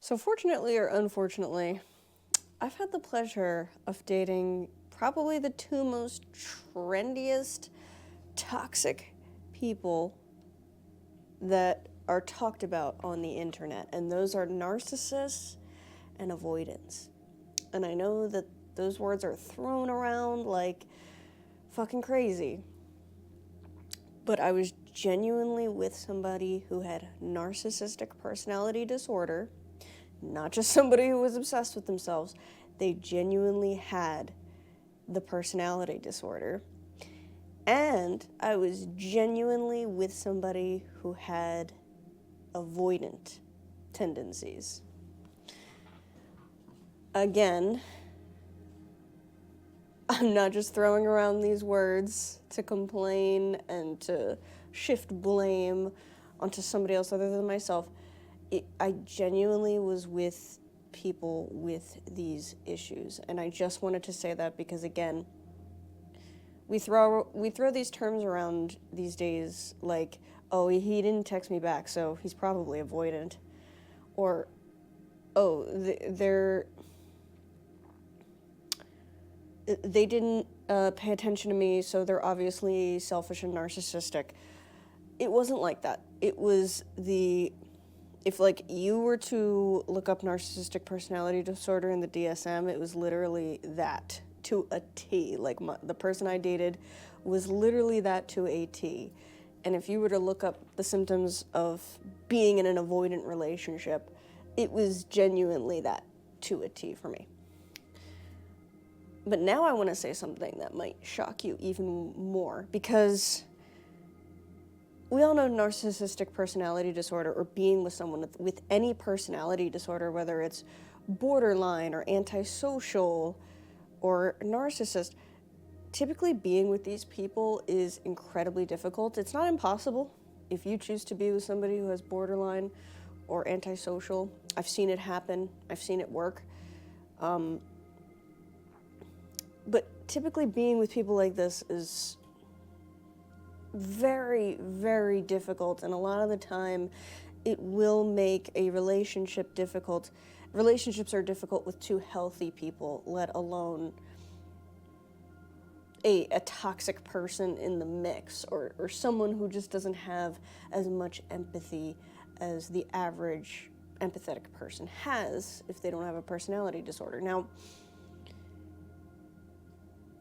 So fortunately or unfortunately, I've had the pleasure of dating probably the two most trendiest, toxic people that are talked about on the internet, and those are narcissists and avoidants. And I know that those words are thrown around like fucking crazy, but I was genuinely with somebody who had narcissistic personality disorder, not just somebody who was obsessed with themselves. They genuinely had the personality disorder. And I was genuinely with somebody who had avoidant tendencies. Again, I'm not just throwing around these words to complain and to shift blame onto somebody else other than myself. I genuinely was with people with these issues, and I just wanted to say that because, again, we throw these terms around these days like, oh, he didn't text me back, so he's probably avoidant, or oh, they didn't pay attention to me, so they're obviously selfish and narcissistic. It wasn't like that. It was if like you were to look up narcissistic personality disorder in the DSM, it was literally that to a T. Like the person I dated was literally that to a T. And if you were to look up the symptoms of being in an avoidant relationship, it was genuinely that to a T for me. But now I want to say something that might shock you even more, because we all know narcissistic personality disorder, or being with someone with any personality disorder, whether it's borderline or antisocial or narcissist, typically being with these people is incredibly difficult. It's not impossible if you choose to be with somebody who has borderline or antisocial. I've seen it happen. I've seen it work. But typically being with people like this is very, very difficult, and a lot of the time it will make a relationship difficult. Relationships are difficult with two healthy people, let alone a toxic person in the mix, or someone who just doesn't have as much empathy as the average empathetic person has if they don't have a personality disorder. Now,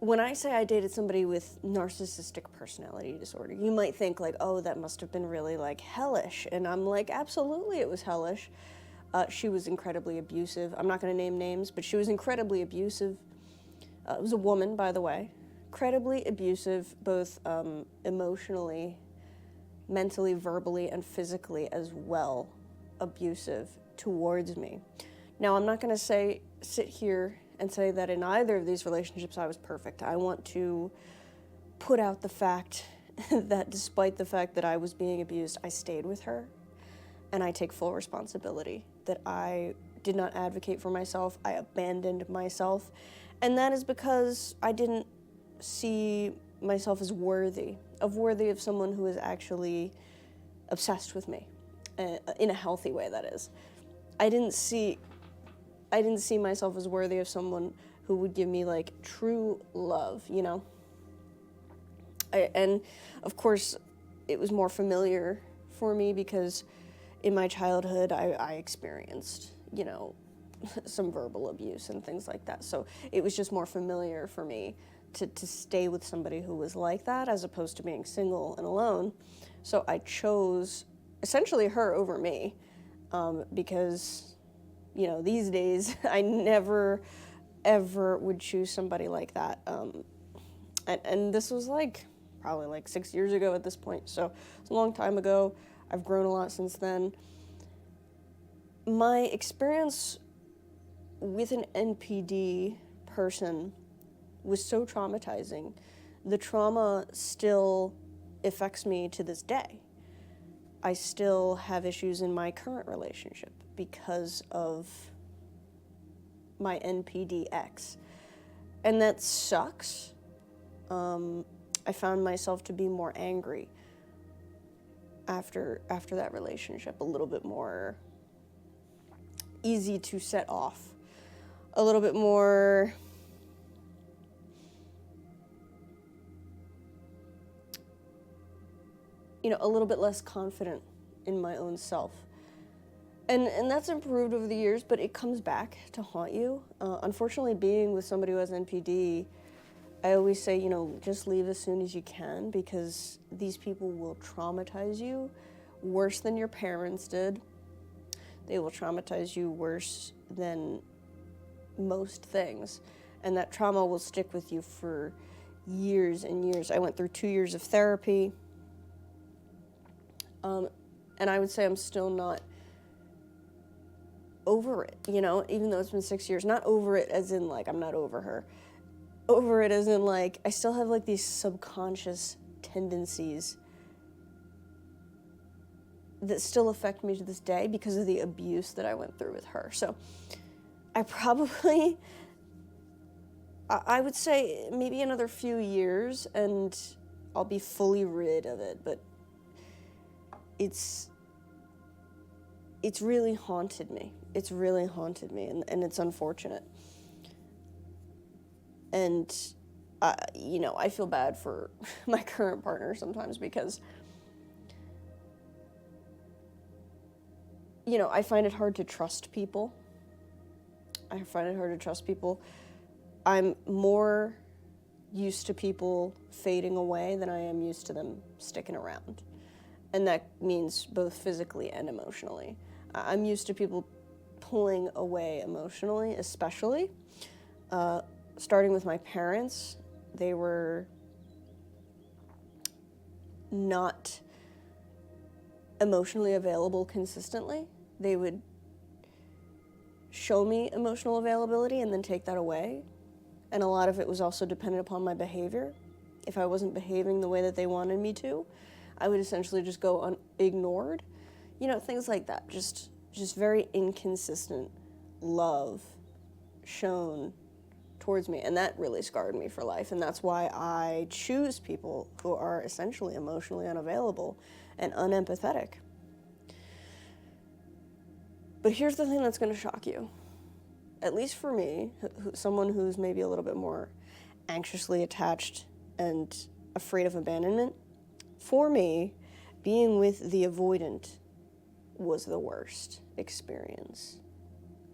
when I say I dated somebody with narcissistic personality disorder, you might think like, oh, that must have been really like hellish. And I'm like, absolutely, it was hellish. She was incredibly abusive. I'm not going to name names, but she was incredibly abusive. It was a woman, by the way. Incredibly abusive, both emotionally, mentally, verbally, and physically as well, abusive towards me. Now, I'm not going to sit here and say that in either of these relationships I was perfect. I want to put out the fact that despite the fact that I was being abused, I stayed with her, and I take full responsibility that I did not advocate for myself. I abandoned myself, and that is because I didn't see myself as worthy of someone who is actually obsessed with me, in a healthy way, that is. I didn't see myself as worthy of someone who would give me like true love, you know? And of course, it was more familiar for me because in my childhood, I experienced, you know, some verbal abuse and things like that. So it was just more familiar for me to stay with somebody who was like that, as opposed to being single and alone. So I chose essentially her over me, because, you know, these days I never, ever would choose somebody like that. And this was probably 6 years ago at this point. So it's a long time ago. I've grown a lot since then. My experience with an NPD person was so traumatizing. The trauma still affects me to this day. I still have issues in my current relationship because of my NPD ex. And that sucks. I found myself to be more angry after that relationship, a little bit more easy to set off, a little bit more a little bit less confident in my own self. And that's improved over the years, but it comes back to haunt you. Unfortunately, being with somebody who has NPD, I always say, just leave as soon as you can, because these people will traumatize you worse than your parents did. They will traumatize you worse than most things. And that trauma will stick with you for years and years. I went through 2 years of therapy. And I would say I'm still not over it, even though it's been 6 years. Not over it as in, like, I'm not over her. Over it as in, like, I still have, like, these subconscious tendencies that still affect me to this day because of the abuse that I went through with her. So I would say maybe another few years and I'll be fully rid of it, but it's really haunted me. It's really haunted me, and it's unfortunate. And, I feel bad for my current partner sometimes because, I find it hard to trust people. I'm more used to people fading away than I am used to them sticking around. And that means both physically and emotionally. I'm used to people pulling away emotionally, especially. Starting with my parents, they were not emotionally available consistently. They would show me emotional availability and then take that away. And a lot of it was also dependent upon my behavior. If I wasn't behaving the way that they wanted me to, I would essentially just go ignored. Things like that. Just very inconsistent love shown towards me. And that really scarred me for life. And that's why I choose people who are essentially emotionally unavailable and unempathetic. But here's the thing that's going to shock you. At least for me, someone who's maybe a little bit more anxiously attached and afraid of abandonment, for me, being with the avoidant was the worst experience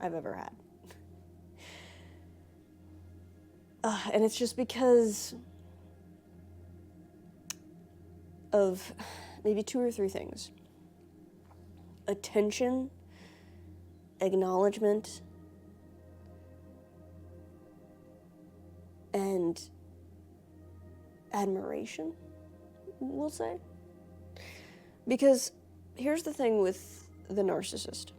I've ever had. And it's just because of maybe 2 or 3 things. Attention, acknowledgement, and admiration, we'll say. Because here's the thing with the narcissist.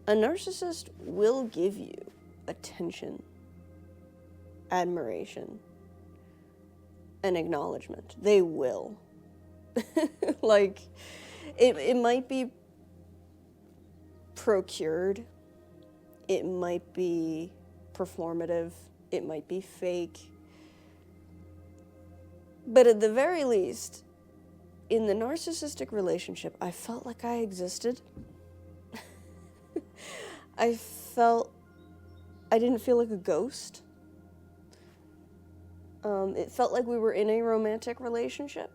A narcissist will give you attention, admiration, and acknowledgement. They will. Like, it might be procured, it might be performative, it might be fake, but at the very least, in the narcissistic relationship, I felt like I existed. I didn't feel like a ghost. It felt like we were in a romantic relationship.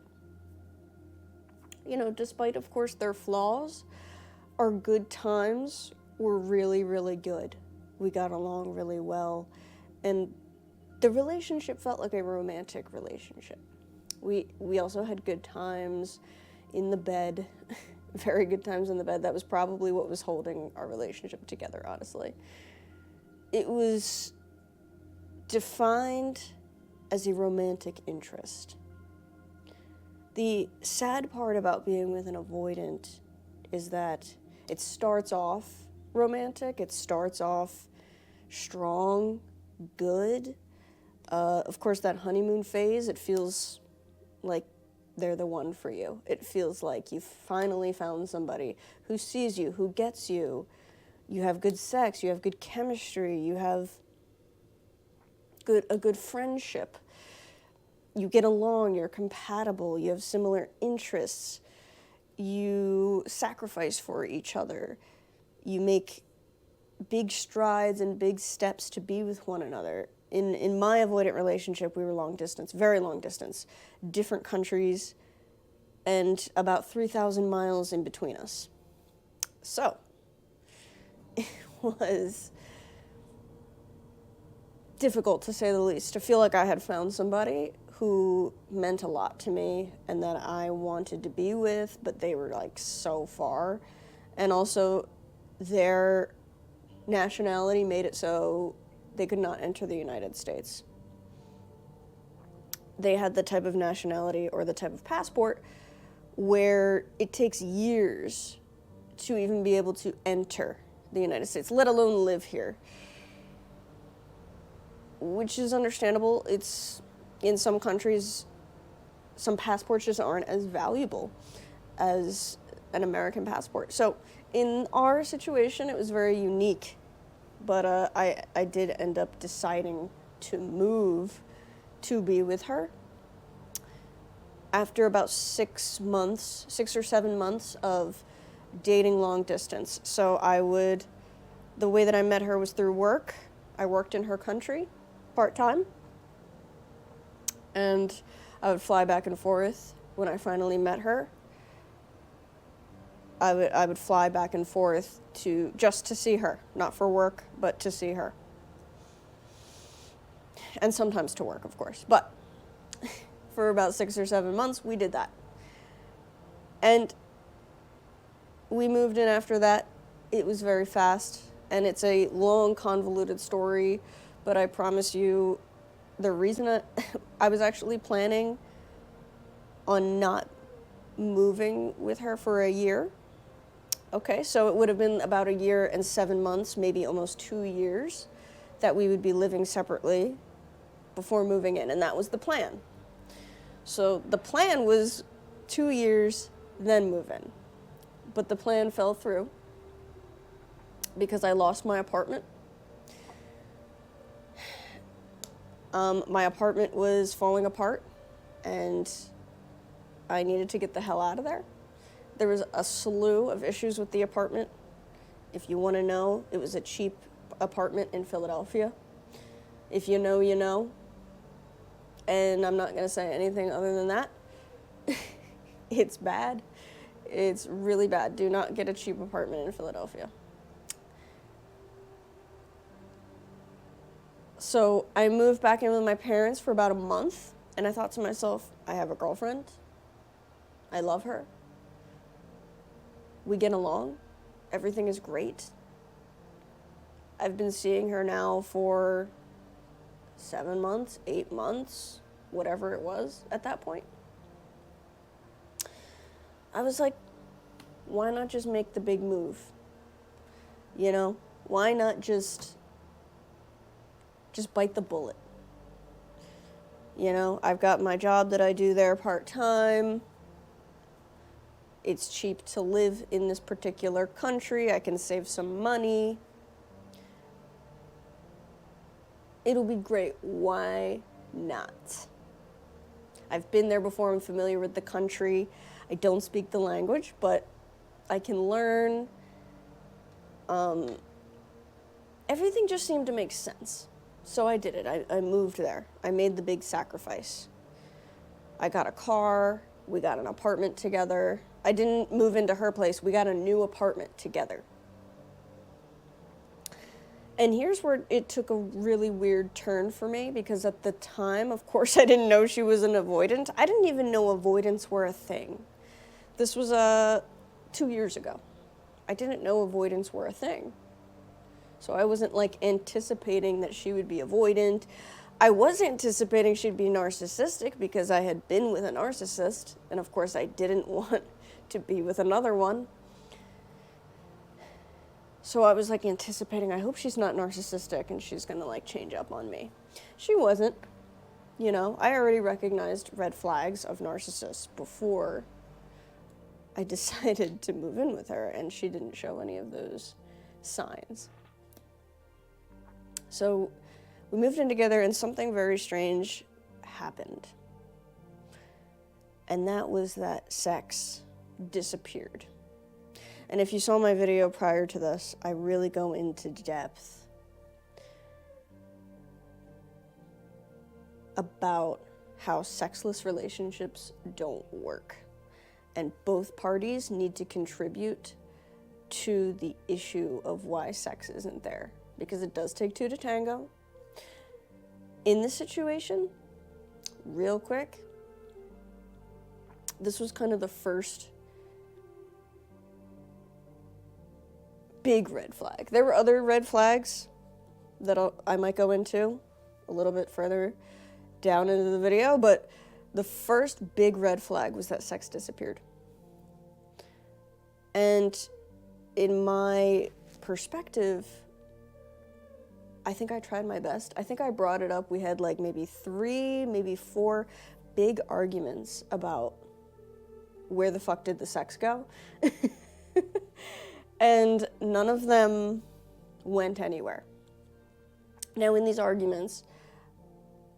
Despite, of course, their flaws, our good times were really, really good. We got along really well, and the relationship felt like a romantic relationship. We also had good times in the bed, very good times in the bed. That was probably what was holding our relationship together, honestly. It was defined as a romantic interest. The sad part about being with an avoidant is that it starts off romantic, it starts off strong, good. Of course, that honeymoon phase, it feels like they're the one for you. It feels like you finally found somebody who sees you, who gets you. You have good sex, you have good chemistry, you have a good friendship. You get along, you're compatible, you have similar interests, you sacrifice for each other. you make big strides and big steps to be with one another. In my avoidant relationship, we were long distance, very long distance, different countries, and about 3,000 miles in between us. So, it was difficult, to say the least, to feel like I had found somebody who meant a lot to me and that I wanted to be with, but they were like so far. And also, their nationality made it so they could not enter the United States. They had the type of nationality or the type of passport where it takes years to even be able to enter the United States, let alone live here. Which is understandable. It's, in some countries, some passports just aren't as valuable as an American passport. So in our situation, it was very unique. But I did end up deciding to move to be with her after about 6 or 7 months of dating long distance. So the way that I met her was through work. I worked in her country part-time, and I would fly back and forth. When I finally met her, I would fly back and forth just to see her, not for work, but to see her. And sometimes to work, of course. But for about 6 or 7 months, we did that. And we moved in after that. It was very fast, and it's a long, convoluted story, but I promise you, the reason I was actually planning on not moving with her for a year. Okay, so it would have been about a year and 7 months, maybe almost 2 years, that we would be living separately before moving in, and that was the plan. So the plan was 2 years, then move in. But the plan fell through because I lost my apartment. My apartment was falling apart, and I needed to get the hell out of there. There was a slew of issues with the apartment. If you want to know, it was a cheap apartment in Philadelphia. If you know, you know. And I'm not going to say anything other than that. It's bad. It's really bad. Do not get a cheap apartment in Philadelphia. So I moved back in with my parents for about a month, and I thought to myself, I have a girlfriend. I love her. We get along. Everything is great. I've been seeing her now for 7 months, 8 months, whatever it was at that point. I was like, why not just make the big move? You know, why not just bite the bullet? You know, I've got my job that I do there part-time. It's cheap to live in this particular country. I can save some money. It'll be great. Why not? I've been there before. I'm familiar with the country. I don't speak the language, but I can learn. Everything just seemed to make sense. So I did it. I moved there. I made the big sacrifice. I got a car. We got an apartment together. I didn't move into her place. We got a new apartment together. And here's where it took a really weird turn for me, because at the time, of course, I didn't know she was an avoidant. I didn't even know avoidants were a thing. This was 2 years ago. I didn't know avoidants were a thing. So I wasn't like anticipating that she would be avoidant. I was anticipating she'd be narcissistic because I had been with a narcissist, and of course I didn't want to be with another one. So I was like anticipating, I hope she's not narcissistic and she's gonna like change up on me. She wasn't. You know, I already recognized red flags of narcissists before I decided to move in with her, and she didn't show any of those signs. So we moved in together, and something very strange happened. And that was that sex disappeared. And if you saw my video prior to this, I really go into depth about how sexless relationships don't work. And both parties need to contribute to the issue of why sex isn't there. Because it does take two to tango. In this situation, real quick, this was kind of the first big red flag. There were other red flags that I might go into a little bit further down into the video, but the first big red flag was that sex disappeared. And in my perspective, I think I tried my best. I think I brought it up. We had like maybe 3, maybe 4 big arguments about where the fuck did the sex go? And none of them went anywhere. Now, in these arguments,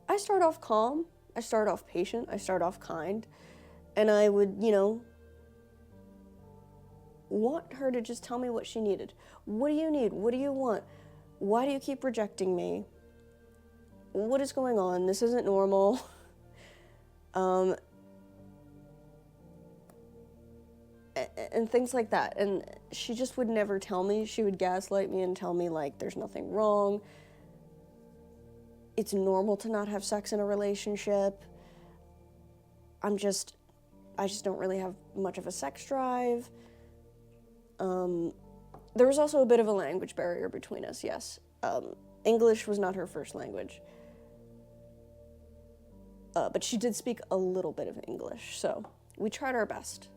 I start off calm, I start off patient, I start off kind, and I would, want her to just tell me what she needed. What do you need? What do you want? Why do you keep rejecting me? What is going on? This isn't normal. And things like that. And she just would never tell me. She would gaslight me and tell me, like, there's nothing wrong. It's normal to not have sex in a relationship. I just don't really have much of a sex drive. There was also a bit of a language barrier between us, yes. English was not her first language. But she did speak a little bit of English, so we tried our best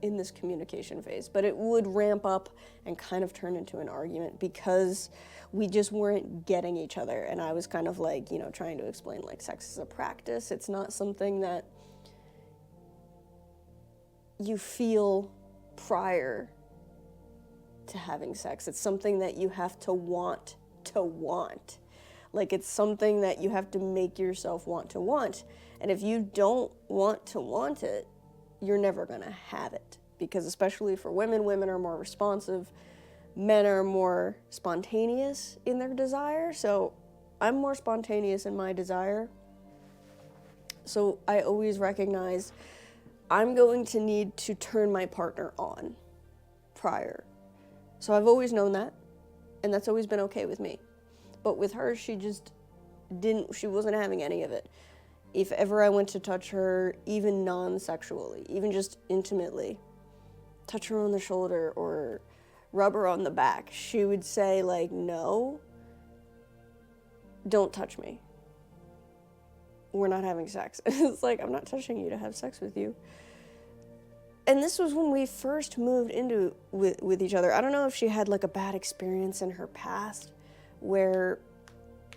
in this communication phase, but it would ramp up and kind of turn into an argument because we just weren't getting each other. And I was kind of like, trying to explain, like, sex is a practice. It's not something that you feel prior to having sex. It's something that you have to want to want. Like, it's something that you have to make yourself want to want. And if you don't want to want it, you're never going to have it. Because especially for women, women are more responsive. Men are more spontaneous in their desire. So I'm more spontaneous in my desire. So I always recognize I'm going to need to turn my partner on prior. So I've always known that. And that's always been okay with me. But with her, she wasn't having any of it. If ever I went to touch her, even non-sexually, even just intimately, touch her on the shoulder or rub her on the back, she would say, like, no, don't touch me. We're not having sex. It's like, I'm not touching you to have sex with you. And this was when we first moved into with each other. I don't know if she had like a bad experience in her past where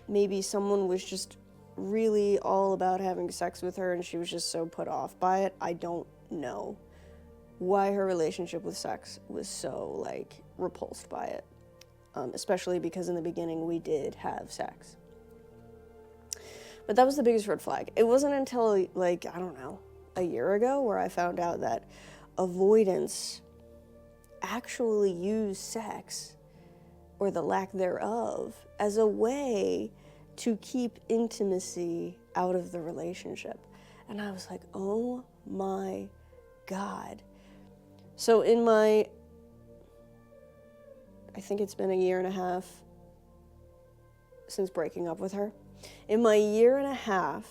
maybe someone was just really all about having sex with her and she was just so put off by it. I don't know why her relationship with sex was so, like, repulsed by it. Especially because in the beginning we did have sex. But that was the biggest red flag. It wasn't until, like, I don't know, a year ago where I found out that avoidants actually use sex, or the lack thereof, as a way to keep intimacy out of the relationship. And I was like, oh my God. So in my, I think it's been a year and a half since breaking up with her. In my year and a half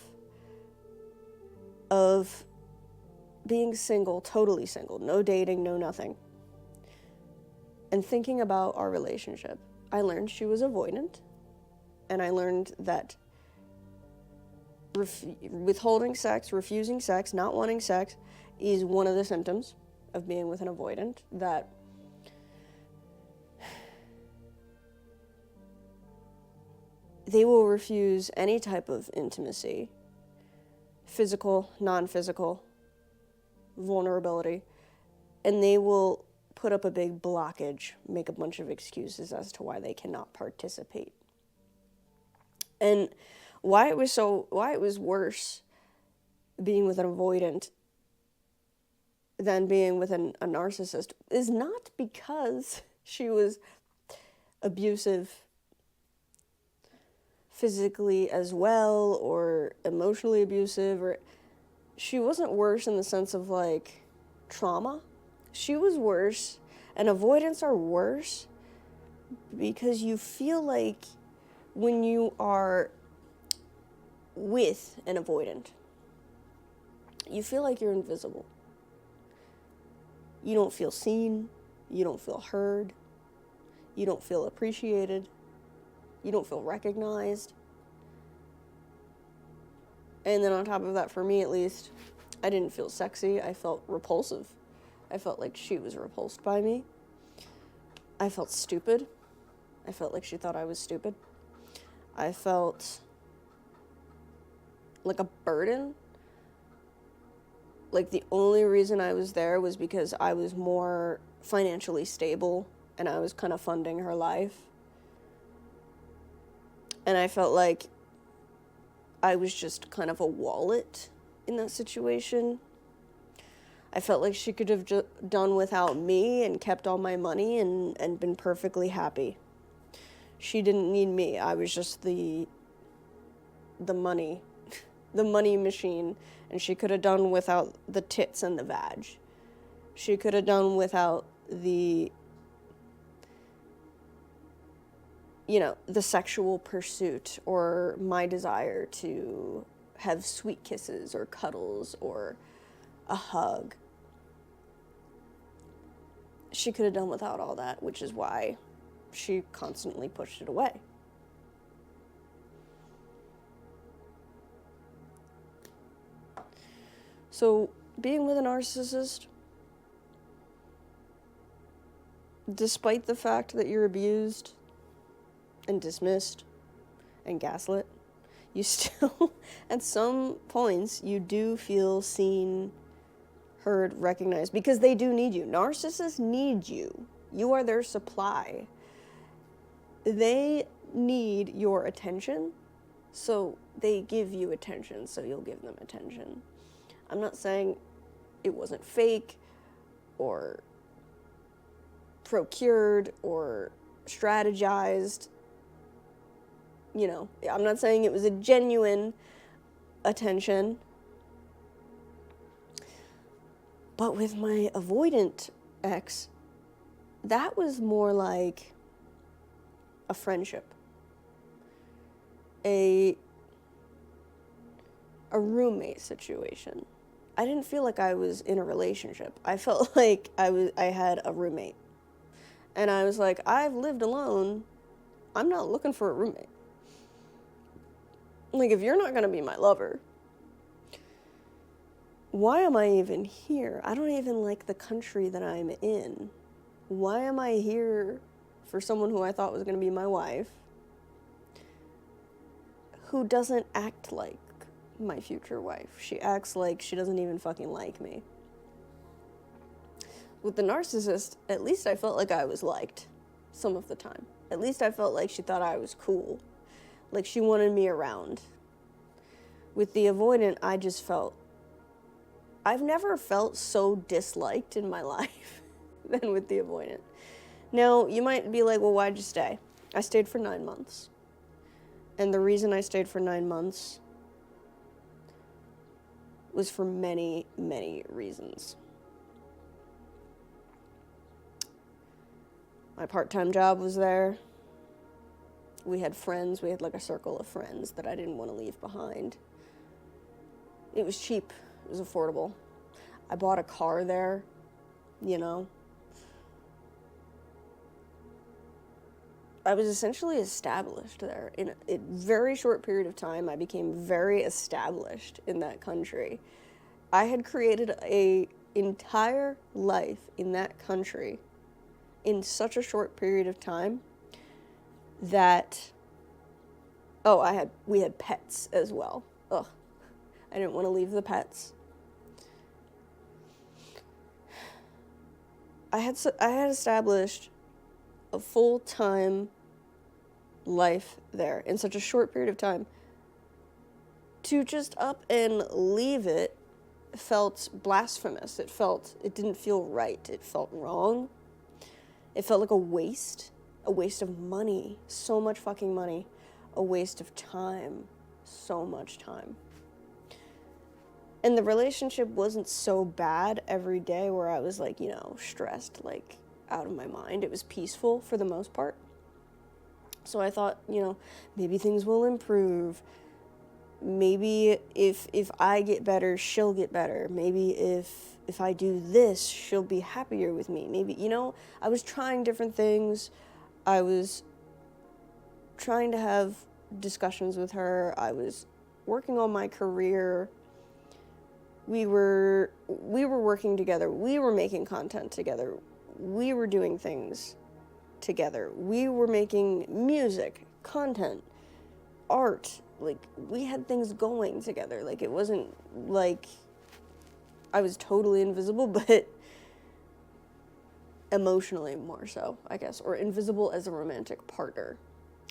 of being single, totally single, no dating, no nothing, and thinking about our relationship, I learned she was avoidant, and I learned that withholding sex, refusing sex, not wanting sex is one of the symptoms of being with an avoidant, that they will refuse any type of intimacy, physical, non-physical, vulnerability, and they will put up a big blockage, make a bunch of excuses as to why they cannot participate. And why it was worse being with an avoidant than being with a narcissist is not because she was abusive physically as well or emotionally abusive, or she wasn't worse in the sense of like trauma. She was worse, and avoidants are worse because you feel like when you are with an avoidant, you feel like you're invisible. You don't feel seen, you don't feel heard, you don't feel appreciated, you don't feel recognized. And then on top of that, for me at least, I didn't feel sexy, I felt repulsive. I felt like she was repulsed by me. I felt stupid. I felt like she thought I was stupid. I felt like a burden. Like the only reason I was there was because I was more financially stable and I was kind of funding her life. And I felt like I was just kind of a wallet in that situation. I felt like she could have done without me and kept all my money and been perfectly happy. She didn't need me. I was just the money, the money machine, and she could have done without the tits and the vag. She could have done without the sexual pursuit or my desire to have sweet kisses or cuddles or a hug. She could have done without all that, which is why she constantly pushed it away. So, being with a narcissist, despite the fact that you're abused and dismissed and gaslit, you still, at some points, you do feel seen, heard, recognized, because they do need you. Narcissists need you. You are their supply. They need your attention, so they give you attention, so you'll give them attention. I'm not saying it wasn't fake or procured or strategized. I'm not saying it was a genuine attention. But with my avoidant ex, that was more like a friendship. A roommate situation. I didn't feel like I was in a relationship. I felt like I had a roommate. And I was like, I've lived alone. I'm not looking for a roommate. Like, if you're not going to be my lover, why am I even here? I don't even like the country that I'm in. Why am I here for someone who I thought was going to be my wife, who doesn't act like my future wife? She acts like she doesn't even fucking like me. With the narcissist, at least I felt like I was liked some of the time. At least I felt like she thought I was cool. Like she wanted me around. With the avoidant, I just felt, I've never felt so disliked in my life than with the avoidant. Now, you might be like, well, why'd you stay? I stayed for 9 months. And the reason I stayed for 9 months was for many, many reasons. My part-time job was there. We had friends. We had like a circle of friends that I didn't want to leave behind. It was cheap. It was affordable. I bought a car there, I was essentially established there. In a very short period of time, I became very established in that country. I had created an entire life in that country in such a short period of time that, we had pets as well. Ugh, I didn't want to leave the pets. I had established a full-time life there in such a short period of time. To just up and leave it felt blasphemous. It didn't feel right. It felt wrong. It felt like a waste of money, so much fucking money, a waste of time, so much time. And the relationship wasn't so bad every day where I was like, stressed, like out of my mind. It was peaceful for the most part. So I thought, maybe things will improve. Maybe if I get better, she'll get better. Maybe if I do this, she'll be happier with me. Maybe, I was trying different things. I was trying to have discussions with her. I was working on my career. We were working together. We were making content together. We were doing things together. We were making music, content, art. Like, we had things going together. Like, it wasn't like I was totally invisible, but emotionally more so, I guess, or invisible as a romantic partner.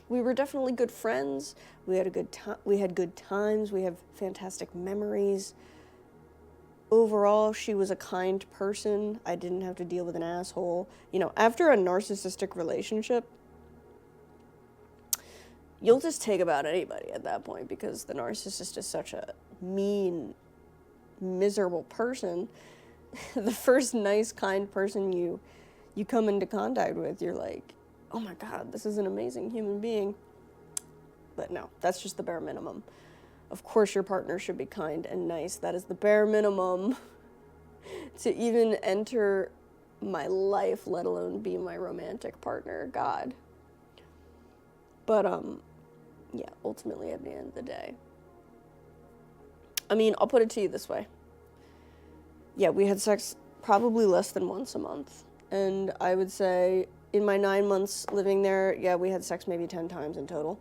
We were definitely good friends. We had a good time. We had good times. We have fantastic memories. Overall, she was a kind person. I didn't have to deal with an asshole. After a narcissistic relationship, you'll just take about anybody at that point because the narcissist is such a mean, miserable person. The first nice, kind person you come into contact with, you're like, oh my God, this is an amazing human being. But no, that's just the bare minimum. Of course your partner should be kind and nice. That is the bare minimum to even enter my life, let alone be my romantic partner. God. But, yeah, ultimately at the end of the day. I mean, I'll put it to you this way. Yeah, we had sex probably less than once a month. And I would say in my 9 months living there, yeah, we had sex maybe 10 times in total.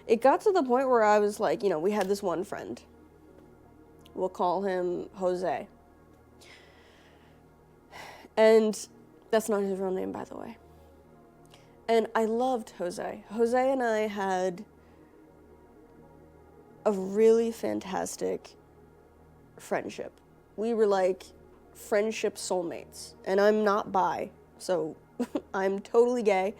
It got to the point where I was like, we had this one friend. We'll call him Jose. And that's not his real name, by the way. And I loved Jose. Jose and I had a really fantastic friendship. We were like friendship soulmates. And I'm not bi, so I'm totally gay.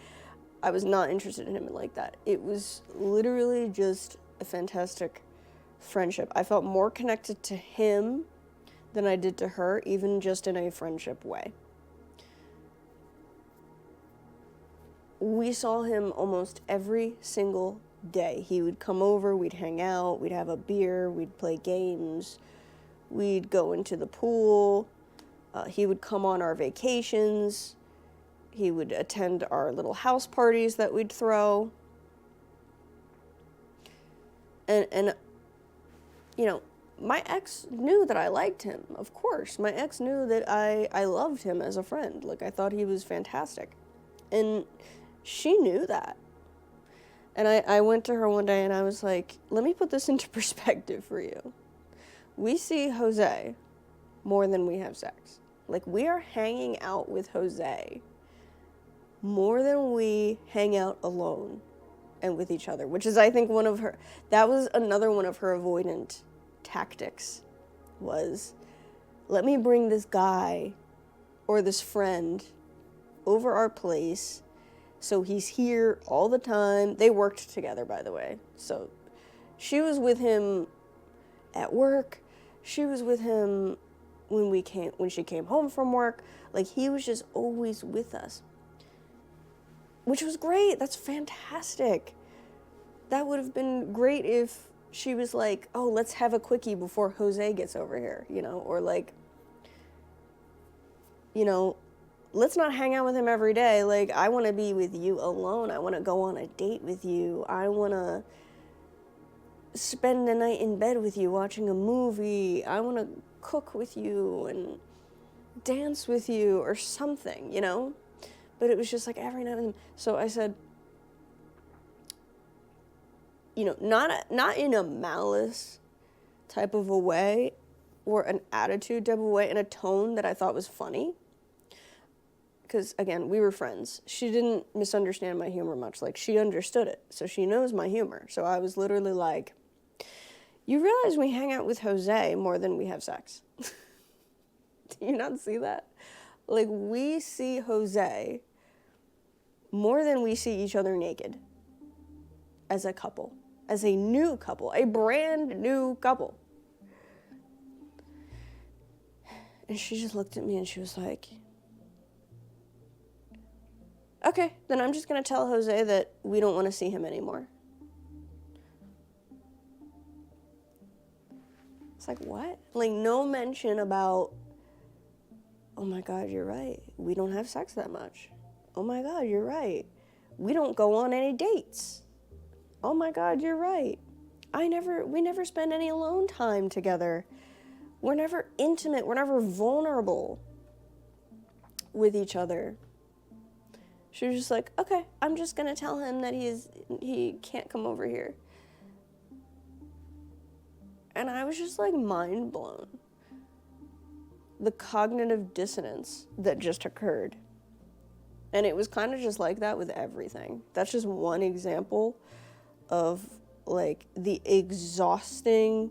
I was not interested in him like that. It was literally just a fantastic friendship. I felt more connected to him than I did to her, even just in a friendship way. We saw him almost every single day. He would come over, we'd hang out, we'd have a beer, we'd play games, we'd go into the pool, he would come on our vacations, he would attend our little house parties that we'd throw. And my ex knew that I liked him, of course. My ex knew that I loved him as a friend. Like, I thought he was fantastic. And she knew that. And I went to her one day and I was like, let me put this into perspective for you. We see Jose more than we have sex. Like, we are hanging out with Jose more than we hang out alone and with each other, which is, I think, that was another one of her avoidant tactics, was, let me bring this guy or this friend over our place so he's here all the time. They worked together, by the way. So she was with him at work. She was with him when she came home from work. Like, he was just always with us, which was great. That's fantastic. That would have been great if she was like, oh, let's have a quickie before Jose gets over here, or like, let's not hang out with him every day. Like, I want to be with you alone. I want to go on a date with you. I want to spend the night in bed with you watching a movie. I want to cook with you and dance with you or something, But it was just like every now and then. So I said, not in a malice type of a way or an attitude type of way, in a tone that I thought was funny. Because, again, we were friends. She didn't misunderstand my humor much. Like, she understood it. So she knows my humor. So I was literally like, you realize we hang out with Jose more than we have sex. Do you not see that? Like, we see Jose more than we see each other naked as a couple, as a new couple, a brand new couple. And she just looked at me and she was like, okay, then I'm just going to tell Jose that we don't want to see him anymore. It's like, what? Like, no mention about, oh my God, you're right. We don't have sex that much. Oh my God, you're right. We don't go on any dates. Oh my God, you're right. We never spend any alone time together. We're never intimate. We're never vulnerable with each other. She was just like, okay, I'm just going to tell him that he can't come over here. And I was just like mind blown. The cognitive dissonance that just occurred. And it was kind of just like that with everything. That's just one example of like the exhausting,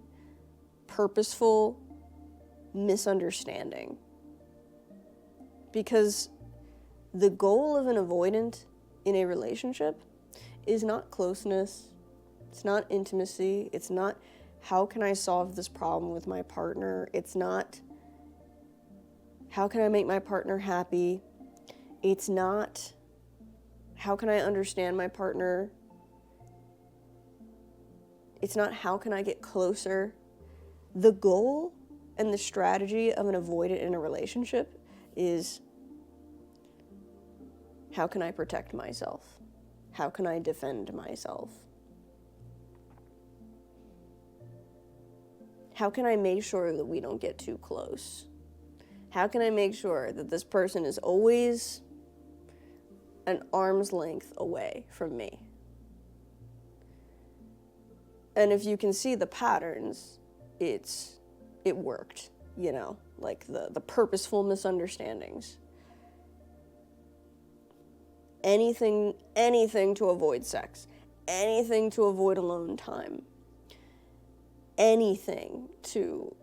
purposeful misunderstanding. Because the goal of an avoidant in a relationship is not closeness, it's not intimacy, it's not how can I solve this problem with my partner, it's not how can I make my partner happy, it's not how can I understand my partner, it's not how can I get closer. The goal and the strategy of an avoidant in a relationship is how can I protect myself? How can I defend myself? How can I make sure that we don't get too close? How can I make sure that this person is always an arm's length away from me? And if you can see the patterns, it worked, you know, like the purposeful misunderstandings. Anything to avoid sex, anything to avoid alone time, anything to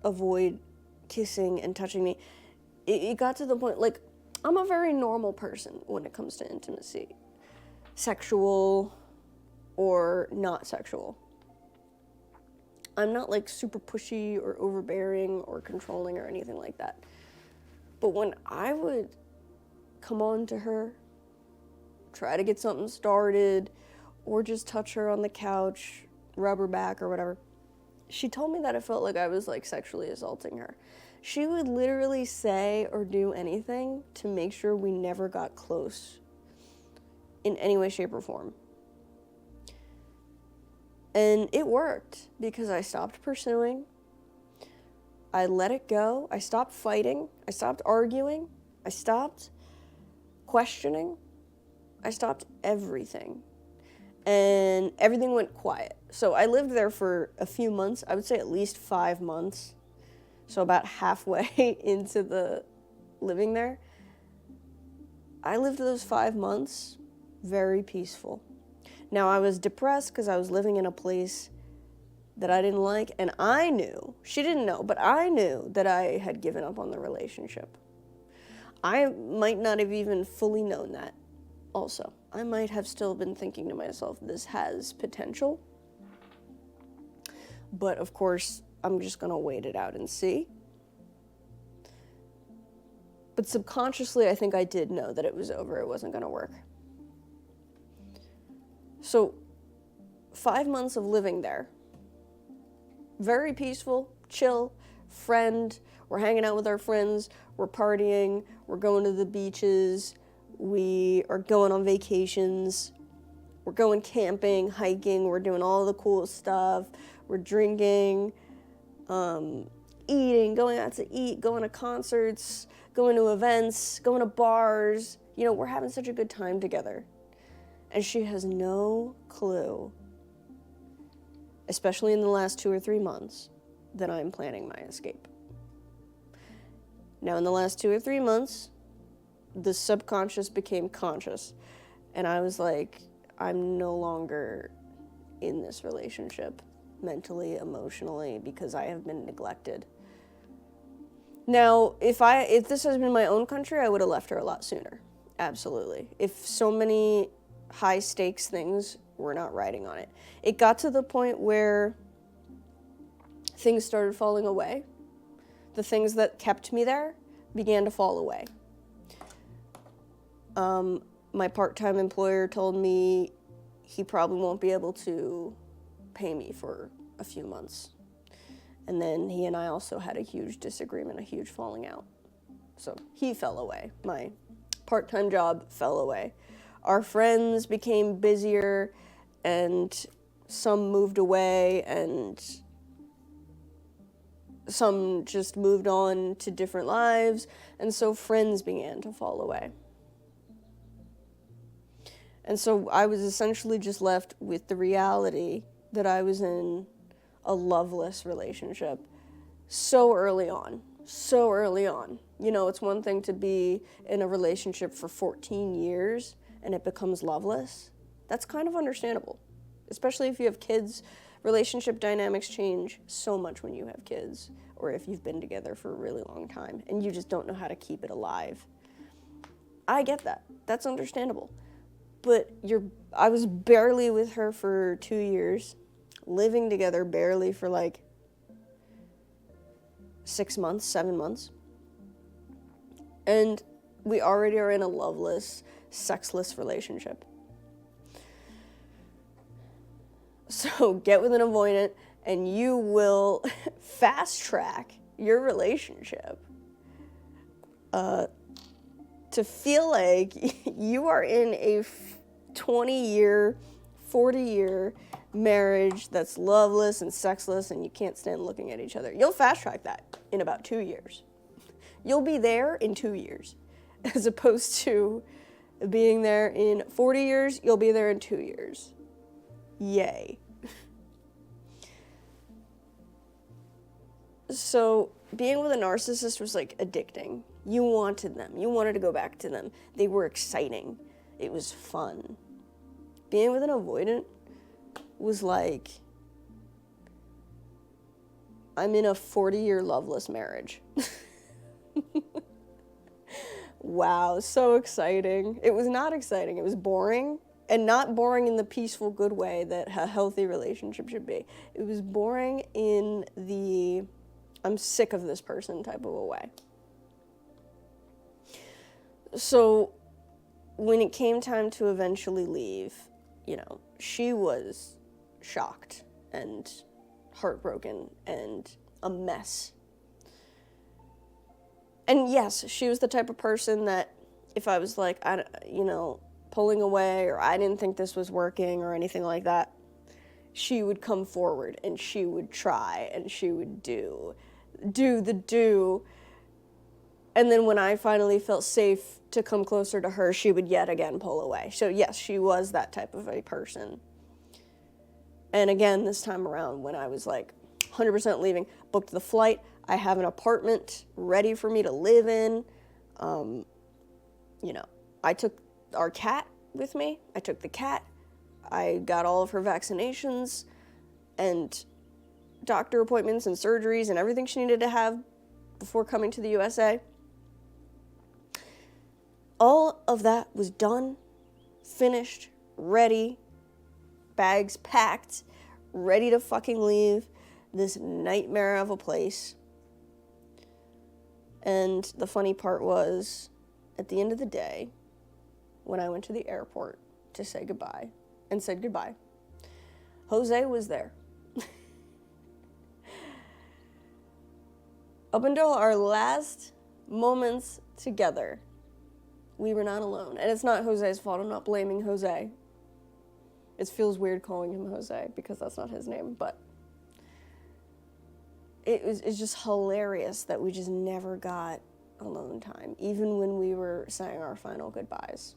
avoid kissing and touching me. It got to the point, like, I'm a very normal person when it comes to intimacy, sexual or not sexual. I'm not like super pushy or overbearing or controlling or anything like that. But when I would come on to her, try to get something started, or just touch her on the couch, rub her back or whatever, she told me that it felt like I was like sexually assaulting her. She would literally say or do anything to make sure we never got close in any way, shape, or form. And it worked because I stopped pursuing. I let it go. I stopped fighting. I stopped arguing. I stopped questioning. I stopped everything. And everything went quiet. So I lived there for a few months. I would say at least 5 months. So about halfway into the living there. I lived those 5 months very peaceful. Now, I was depressed because I was living in a place that I didn't like, and I knew, she didn't know, but I knew that I had given up on the relationship. I might not have even fully known that also. I might have still been thinking to myself, this has potential. But of course, I'm just going to wait it out and see. But subconsciously, I think I did know that it was over, it wasn't going to work. So, 5 months of living there, very peaceful, chill, friend, we're hanging out with our friends, we're partying, we're going to the beaches, we are going on vacations, we're going camping, hiking, we're doing all the cool stuff, we're drinking, eating, going out to eat, going to concerts, going to events, going to bars, you know, we're having such a good time together. And she has no clue, especially in the last 2 or 3 months, that I'm planning my escape. Now, in the last 2 or 3 months, the subconscious became conscious. And I was like, I'm no longer in this relationship, mentally, emotionally, because I have been neglected. Now, if this has been my own country, I would have left her a lot sooner. Absolutely. If so many high stakes things were not riding on it. It got to the point where things started falling away. The things that kept me there began to fall away. My part-time employer told me he probably won't be able to pay me for a few months. And then he and I also had a huge disagreement, a huge falling out. So he fell away. My part-time job fell away. Our friends became busier, and some moved away, and some just moved on to different lives, and so friends began to fall away. And so I was essentially just left with the reality that I was in a loveless relationship so early on. You know, it's one thing to be in a relationship for 14 years and it becomes loveless. That's kind of understandable, especially if you have kids. Relationship dynamics change so much when you have kids, or if you've been together for a really long time and you just don't know how to keep it alive. I get that. That's understandable. But I was barely with her for 2 years, living together barely for like 6 months, 7 months. And we already are in a loveless, sexless relationship. So get with an avoidant and you will fast track your relationship to feel like you are in a 20-year, 40-year marriage that's loveless and sexless and you can't stand looking at each other. You'll fast track that in about 2 years. You'll be there in 2 years. As opposed to being there in 40 years, you'll be there in 2 years. Yay. So being with a narcissist was like addicting. You wanted them. You wanted to go back to them. They were exciting. It was fun. Being with an avoidant was like, I'm in a 40-year loveless marriage. Wow, so exciting. It was not exciting. It was boring. And not boring in the peaceful, good way that a healthy relationship should be. It was boring in the I'm sick of this person type of a way. So when it came time to eventually leave, you know, she was shocked and heartbroken and a mess. And yes, she was the type of person that if I was like, pulling away or I didn't think this was working or anything like that, she would come forward and she would try and she would do. And then when I finally felt safe to come closer to her, she would yet again pull away. So yes, she was that type of a person. And again, this time around when I was like 100% leaving, booked the flight, I have an apartment ready for me to live in. I took our cat with me. I took the cat. I got all of her vaccinations and doctor appointments and surgeries and everything she needed to have before coming to the USA. All of that was done, finished, ready, bags packed, ready to fucking leave this nightmare of a place. And the funny part was, at the end of the day, when I went to the airport to say goodbye, and said goodbye, Jose was there. Up until our last moments together, we were not alone. And it's not Jose's fault. I'm not blaming Jose. It feels weird calling him Jose because that's not his name, but it's just hilarious that we just never got alone time, even when we were saying our final goodbyes.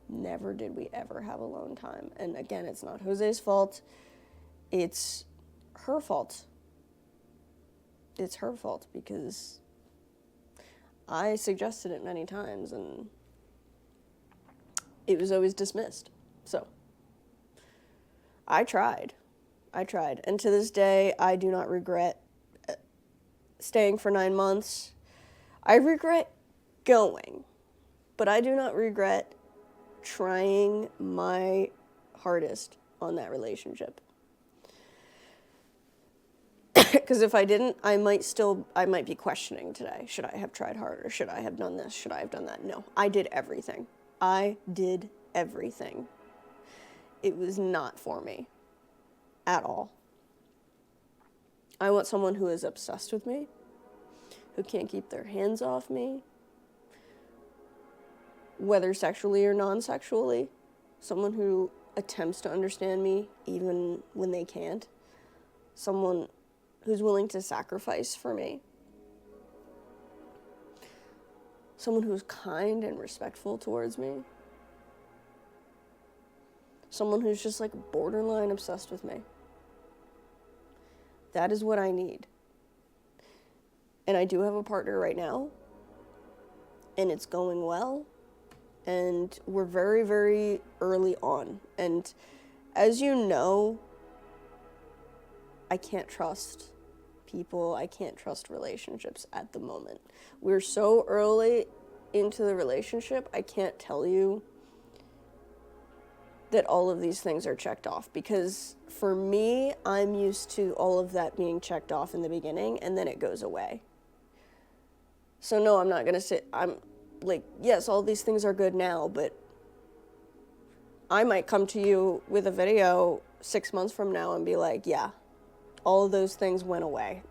Never did we ever have alone time. And again, it's not Jose's fault. It's her fault. It's her fault because I suggested it many times and it was always dismissed. So I tried. And to this day, I do not regret staying for 9 months. I regret going, but I do not regret trying my hardest on that relationship. Because if I didn't, I might be questioning today. Should I have tried harder? Should I have done this? Should I have done that? No, I did everything. I did everything. It was not for me at all. I want someone who is obsessed with me, who can't keep their hands off me, whether sexually or non-sexually. Someone who attempts to understand me even when they can't. Someone who's willing to sacrifice for me. Someone who's kind and respectful towards me. Someone who's just like borderline obsessed with me. That is what I need. And I do have a partner right now, and it's going well, and we're very, very early on. And as you know, I can't trust people. I can't trust relationships at the moment. We're so early into the relationship, I can't tell you that all of these things are checked off, because for me, I'm used to all of that being checked off in the beginning and then it goes away. So no, I'm not going to say, I'm like, yes, all these things are good now, but I might come to you with a video 6 months from now and be like, yeah, all of those things went away.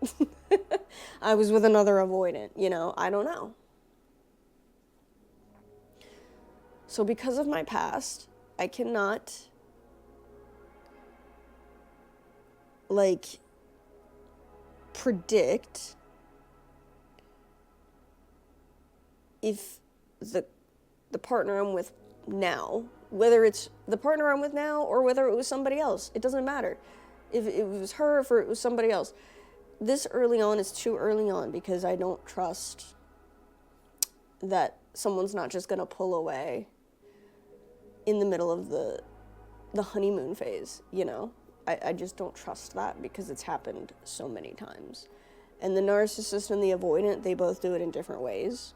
I was with another avoidant, I don't know. So because of my past, I cannot, predict if the partner I'm with now, whether it's the partner I'm with now or whether it was somebody else, it doesn't matter. If it was her or if it was somebody else. This early on is too early on, because I don't trust that someone's not just going to pull away in the middle of the honeymoon phase, I just don't trust that, because it's happened so many times. And the narcissist and the avoidant, they both do it in different ways.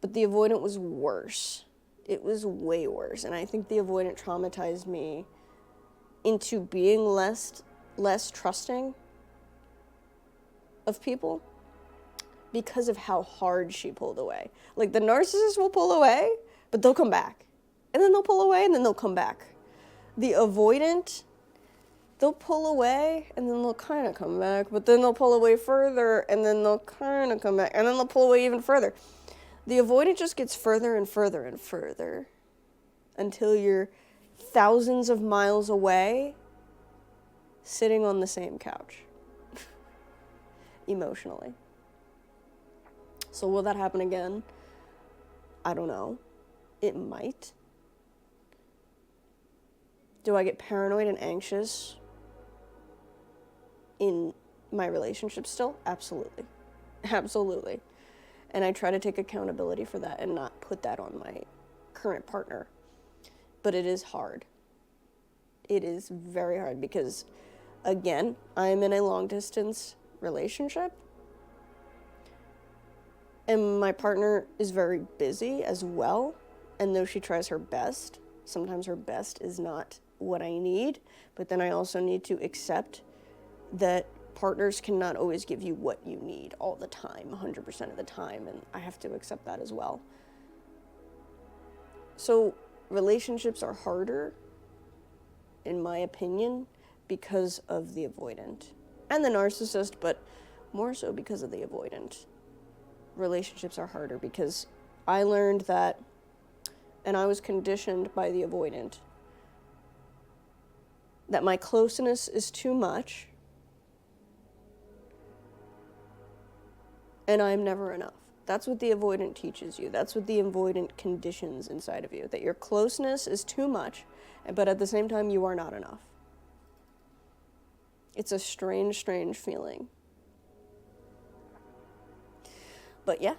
But the avoidant was worse. It was way worse. And I think the avoidant traumatized me into being less trusting of people because of how hard she pulled away. Like, the narcissist will pull away, but they'll come back. And then they'll pull away, and then they'll come back. The avoidant, they'll pull away, and then they'll kind of come back, but then they'll pull away further, and then they'll kind of come back, and then they'll pull away even further. The avoidant just gets further and further and further until you're thousands of miles away, sitting on the same couch, emotionally. So will that happen again? I don't know. It might. Do I get paranoid and anxious in my relationship still? Absolutely. Absolutely. And I try to take accountability for that and not put that on my current partner. But it is hard. It is very hard because, again, I'm in a long-distance relationship. And my partner is very busy as well. And though she tries her best, sometimes her best is not what I need. But then I also need to accept that partners cannot always give you what you need all the time, 100% of the time. And I have to accept that as well. So relationships are harder, in my opinion, because of the avoidant. And the narcissist, but more so because of the avoidant. Relationships are harder because I learned that, and I was conditioned by the avoidant, that my closeness is too much and I'm never enough. That's what the avoidant teaches you. That's what the avoidant conditions inside of you, that your closeness is too much, but at the same time you are not enough. It's a strange, strange feeling. But yeah,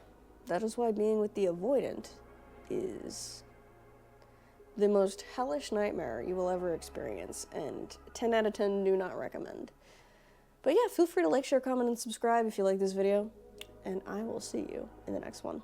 that is why being with the avoidant is the most hellish nightmare you will ever experience, and 10 out of 10 do not recommend. But But yeah, feel free to like, share, comment, and subscribe if you like this video, and I will see you in the next one.